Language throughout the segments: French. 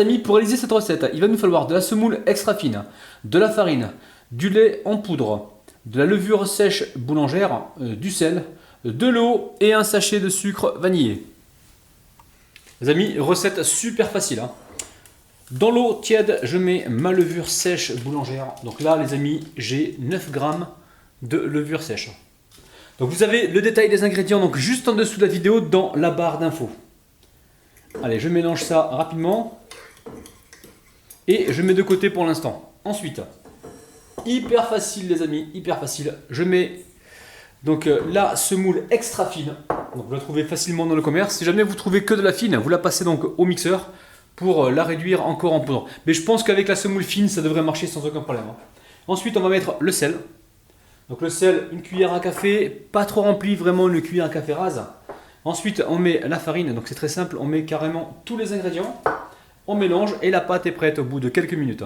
Amis, pour réaliser cette recette, il va nous falloir de la semoule extra fine, de la farine, du lait en poudre, de la levure sèche boulangère, du sel, de l'eau et un sachet de sucre vanillé. Les amis, recette super facile. Dans l'eau tiède, je mets ma levure sèche boulangère. Donc là, les amis, j'ai 9 grammes de levure sèche. Donc vous avez le détail des ingrédients donc juste en dessous de la vidéo dans la barre d'infos. Allez, je mélange ça rapidement. Et je mets de côté pour l'instant. Ensuite, hyper facile les amis, hyper facile. Je mets donc la semoule extra fine. Donc vous la trouvez facilement dans le commerce. Si jamais vous trouvez que de la fine, vous la passez donc au mixeur pour la réduire encore en poudre. Mais je pense qu'avec la semoule fine, ça devrait marcher sans aucun problème. Ensuite, on va mettre le sel. Donc le sel, une cuillère à café, pas trop remplie, vraiment une cuillère à café rase. Ensuite, on met la farine. Donc c'est très simple, on met carrément tous les ingrédients. On mélange et la pâte est prête au bout de quelques minutes.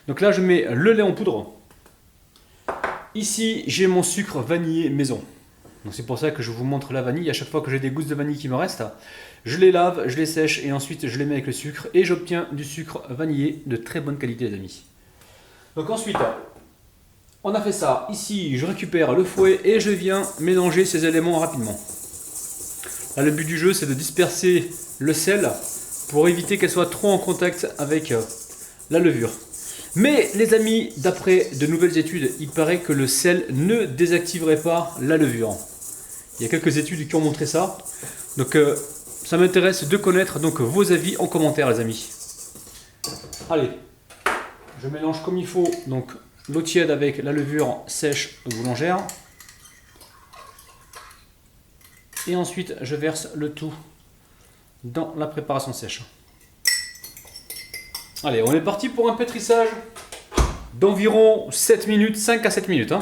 Donc là, je mets le lait en poudre. Ici, j'ai mon sucre vanillé maison. Donc c'est pour ça que je vous montre la vanille. À chaque fois que j'ai des gousses de vanille qui me restent, je les lave, je les sèche et ensuite je les mets avec le sucre et j'obtiens du sucre vanillé de très bonne qualité, les amis. Donc ensuite, on a fait ça. Ici, je récupère le fouet et je viens mélanger ces éléments rapidement. Là, le but du jeu, c'est de disperser le sel pour éviter qu'elle soit trop en contact avec la levure. Mais les amis, d'après de nouvelles études, il paraît que le sel ne désactiverait pas la levure. Il y a quelques études qui ont montré ça. Donc ça m'intéresse de connaître donc vos avis en commentaire, les amis. Allez, je mélange comme il faut donc l'eau tiède avec la levure sèche boulangère. Et ensuite, je verse le tout dans la préparation sèche. Allez, on est parti pour un pétrissage d'environ 7 minutes, 5 à 7 minutes.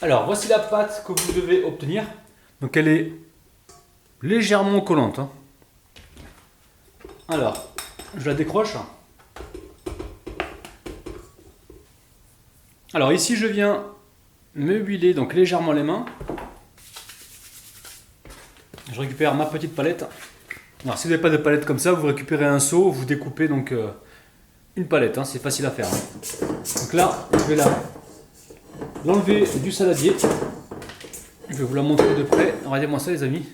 Alors, voici la pâte que vous devez obtenir. Donc, elle est légèrement collante. Alors, je la décroche. Alors, ici, je viens me huiler donc légèrement les mains. Je récupère ma petite palette. Alors si vous n'avez pas de palette comme ça, vous récupérez un seau, vous découpez donc une palette, c'est facile à faire. Donc là, je vais l'enlever du saladier. Je vais vous la montrer de près. Regardez-moi ça les amis.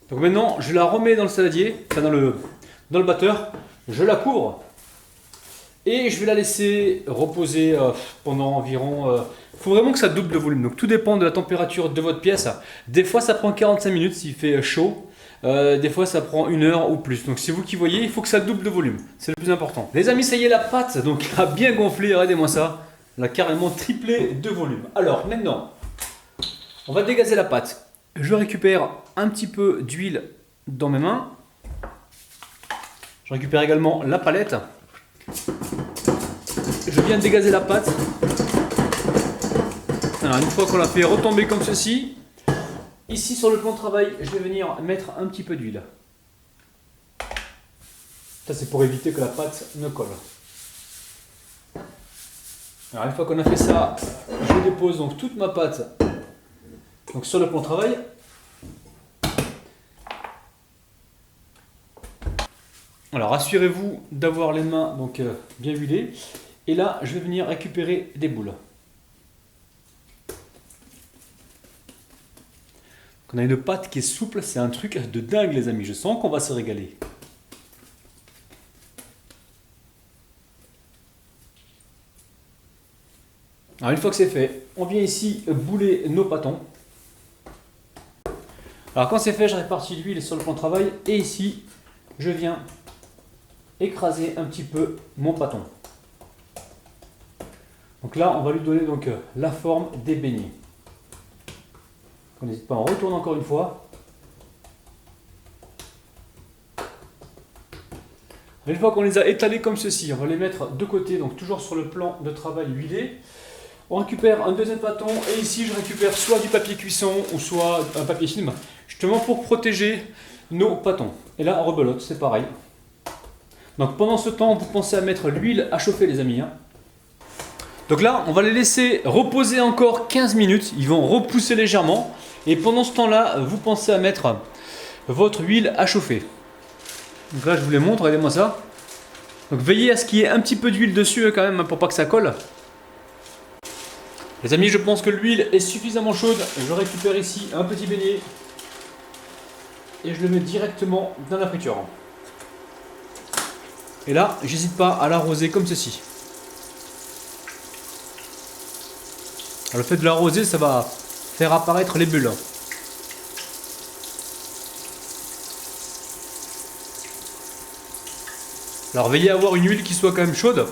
Donc maintenant, je la remets dans le saladier, enfin dans le batteur. Je la couvre. Et je vais la laisser reposer pendant environ... Il faut vraiment que ça double de volume. Donc tout dépend de la température de votre pièce. Des fois ça prend 45 minutes s'il fait chaud. Des fois ça prend 1 heure ou plus. Donc c'est vous qui voyez, il faut que ça double de volume. C'est le plus important. Les amis, ça y est, la pâte donc, a bien gonflé. Regardez-moi ça. Elle a carrément triplé de volume. Alors maintenant, on va dégazer la pâte. Je récupère un petit peu d'huile dans mes mains. Je récupère également la palette. Je viens de dégazer la pâte. Alors une fois qu'on l'a fait retomber comme ceci, ici sur le plan de travail, je vais venir mettre un petit peu d'huile. Ça c'est pour éviter que la pâte ne colle. Alors une fois qu'on a fait ça, je dépose donc toute ma pâte donc sur le plan de travail. Alors assurez-vous d'avoir les mains donc bien huilées. Et là, je vais venir récupérer des boules. On a une pâte qui est souple, c'est un truc de dingue les amis. Je sens qu'on va se régaler. Alors une fois que c'est fait, on vient ici bouler nos pâtons. Alors quand c'est fait, je répartis l'huile sur le plan de travail. Et ici, je viens écraser un petit peu mon pâton. Donc là, on va lui donner donc la forme des beignets. On n'hésite pas, on retourne encore une fois. Une fois qu'on les a étalés comme ceci, on va les mettre de côté, donc toujours sur le plan de travail huilé. On récupère un deuxième bâton et ici je récupère soit du papier cuisson ou soit un papier film, justement pour protéger nos pâtons. Et là, rebelote, c'est pareil. Donc pendant ce temps, vous pensez à mettre l'huile à chauffer les amis. Donc là, on va les laisser reposer encore 15 minutes. Ils vont repousser légèrement. Et pendant ce temps-là, vous pensez à mettre votre huile à chauffer. Donc là je vous les montre, regardez-moi ça. Donc veillez à ce qu'il y ait un petit peu d'huile dessus quand même pour pas que ça colle. Les amis, je pense que l'huile est suffisamment chaude. Je récupère ici un petit beignet et je le mets directement dans la friture. Et là, j'hésite pas à l'arroser comme ceci. Alors, le fait de l'arroser, ça va faire apparaître les bulles. Alors veillez à avoir une huile qui soit quand même chaude,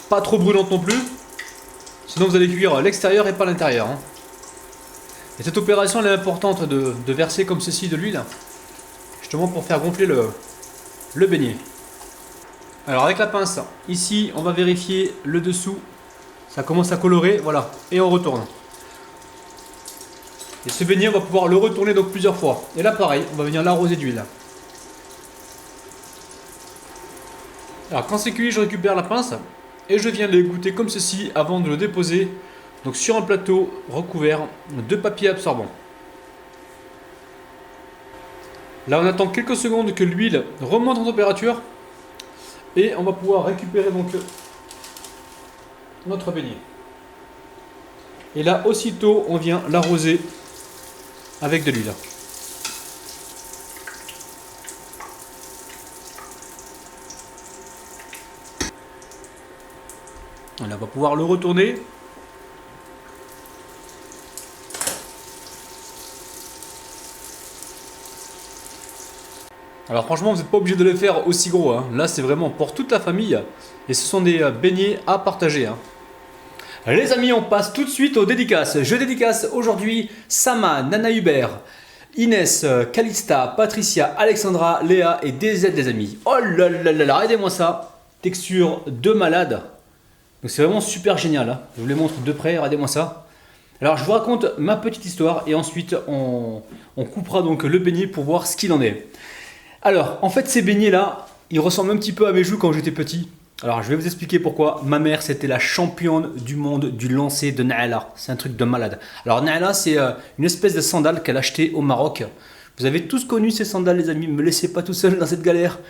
pas trop brûlante non plus, sinon vous allez cuire l'extérieur et pas l'intérieur. Et cette opération elle est importante de verser comme ceci de l'huile, justement pour faire gonfler le beignet. Alors avec la pince, ici on va vérifier le dessous, ça commence à colorer, voilà, et on retourne. Et ce beignet on va pouvoir le retourner donc plusieurs fois. Et là pareil, on va venir l'arroser d'huile. Alors quand c'est cuit, je récupère la pince et je viens l'égoutter comme ceci avant de le déposer donc sur un plateau recouvert de papier absorbant. Là on attend quelques secondes que l'huile remonte en température et on va pouvoir récupérer donc notre beignet. Et là aussitôt on vient l'arroser avec de l'huile. Là, on va pouvoir le retourner. Alors franchement, vous n'êtes pas obligé de le faire aussi gros. Hein. Là, c'est vraiment pour toute la famille. Et ce sont des beignets à partager. Hein. Les amis, on passe tout de suite aux dédicaces. Je dédicace aujourd'hui Sama, Nana Hubert, Inès, Calista, Patricia, Alexandra, Léa et DZ des amis. Oh là là là là, regardez-moi ça. Texture de malade. Donc c'est vraiment super génial, hein. Je vous les montre de près, regardez-moi ça. Alors je vous raconte ma petite histoire et ensuite on coupera donc le beignet pour voir ce qu'il en est. Alors en fait ces beignets là, ils ressemblent un petit peu à mes joues quand j'étais petit. Alors je vais vous expliquer pourquoi. Ma mère c'était la championne du monde du lancer de Naala. C'est un truc de malade. Alors Naala c'est une espèce de sandale qu'elle achetait au Maroc. Vous avez tous connu ces sandales les amis, ne me laissez pas tout seul dans cette galère.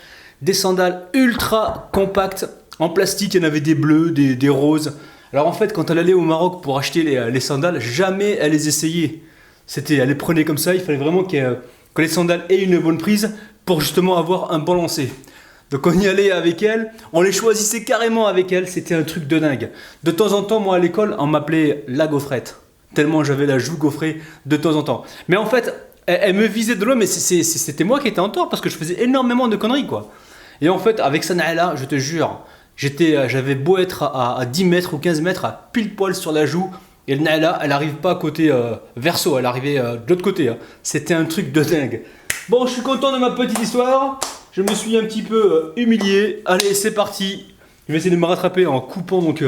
Des sandales ultra compactes. En plastique, il y en avait des bleus, des roses. Alors en fait, quand elle allait au Maroc pour acheter les sandales, jamais elle les essayait. Elle les prenait comme ça, il fallait vraiment que les sandales aient une bonne prise pour justement avoir un bon lancer. Donc on y allait avec elle, on les choisissait carrément avec elle, c'était un truc de dingue. De temps en temps, moi à l'école, on m'appelait la gaufrette. Tellement j'avais la joue gaufrée de temps en temps. Mais en fait, elle me visait de loin, mais c'était moi qui étais en tort parce que je faisais énormément de conneries quoi. Et en fait, avec ça là, je te jure... J'avais beau être à 10 mètres ou 15 mètres, à pile poil sur la joue, et le Naila, elle n'arrive pas côté verso, elle arrivait de l'autre côté. Hein. C'était un truc de dingue. Bon, je suis content de ma petite histoire. Je me suis un petit peu humilié. Allez, c'est parti. Je vais essayer de me rattraper en coupant donc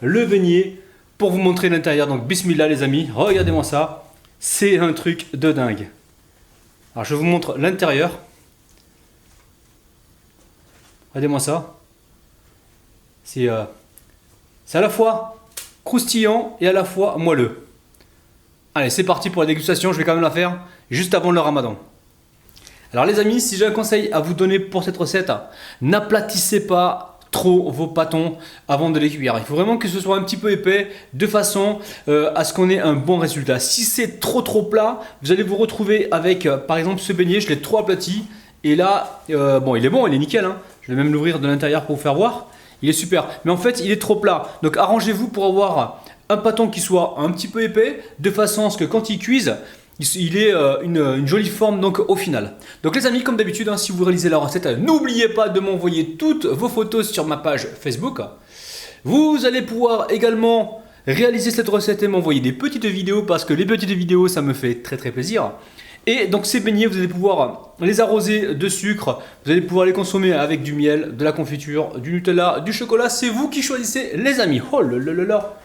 le beignet pour vous montrer l'intérieur. Donc, bismillah les amis, regardez-moi ça. C'est un truc de dingue. Alors, je vous montre l'intérieur. Regardez-moi ça. C'est à la fois croustillant et à la fois moelleux. Allez, c'est parti pour la dégustation. Je vais quand même la faire juste avant le ramadan. Alors les amis, si j'ai un conseil à vous donner pour cette recette, n'aplatissez pas trop vos pâtons avant de les cuire. Il faut vraiment que ce soit un petit peu épais de façon à ce qu'on ait un bon résultat. Si c'est trop plat, vous allez vous retrouver avec par exemple ce beignet, je l'ai trop aplati. Et là, bon, il est bon, il est nickel. Hein. Je vais même l'ouvrir de l'intérieur pour vous faire voir. Il est super, mais en fait il est trop plat. Donc arrangez-vous pour avoir un pâton qui soit un petit peu épais, de façon à ce que quand il cuise, il ait une jolie forme donc au final. Donc les amis, comme d'habitude, hein, si vous réalisez la recette, n'oubliez pas de m'envoyer toutes vos photos sur ma page Facebook. Vous allez pouvoir également réaliser cette recette et m'envoyer des petites vidéos parce que les petites vidéos ça me fait très plaisir. Et donc ces beignets, vous allez pouvoir les arroser de sucre, vous allez pouvoir les consommer avec du miel, de la confiture, du Nutella, du chocolat. C'est vous qui choisissez les amis. Oh là là là là.